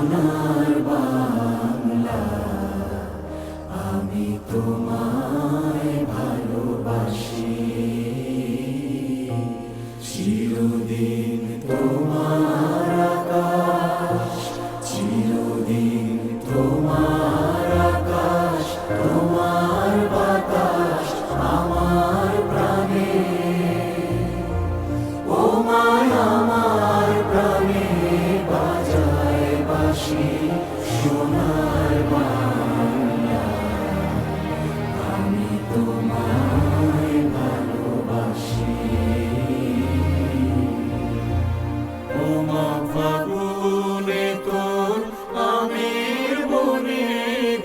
সোনার বাংলা। আমি তোমায় ভালোবাসি, চিরদিন তোমার আকাশ, চিরদিন তোমার আকাশ, তোমার বাতাস আমার প্রাণে। ও মায় আমার প্রাণে বাজায় বাঁশি সোনার বাংলা। আমি তোমায় ভালোবাসি। ও মা ফাগুনে তোর আমের বনে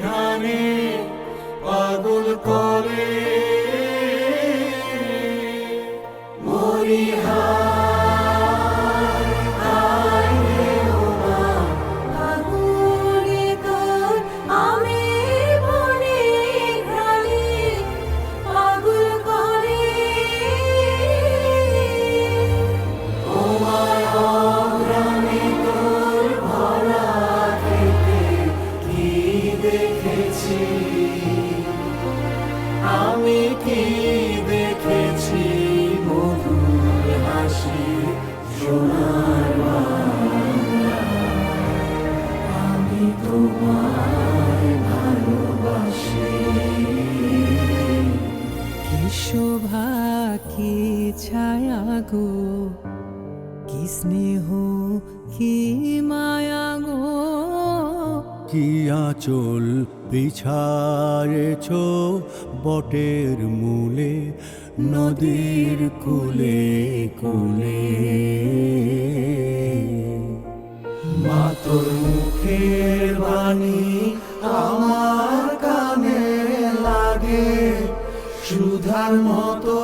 ঘানে পাগল করে মরি হায় হায় রে। ও মা ফাগুনে তোর আমের বনে ঘ্রাণে পাগল করে। ও মায় অগ্রামে তোর ভরা খেতে কি দেখেছি, আমি কি দেখেছি মধুর হাসি সোনার বাংলা। আমি তোমায় ভালোবাসি। কি শোভা কি ছায়া গো, কি স্নেহ কি মায়া গো, কি আঁচল বিছায়েছ বটের মূলে নদীর কূলে কূলে। মা তোর মুখের বাণী আমার কানে লাগে সুধার মতো।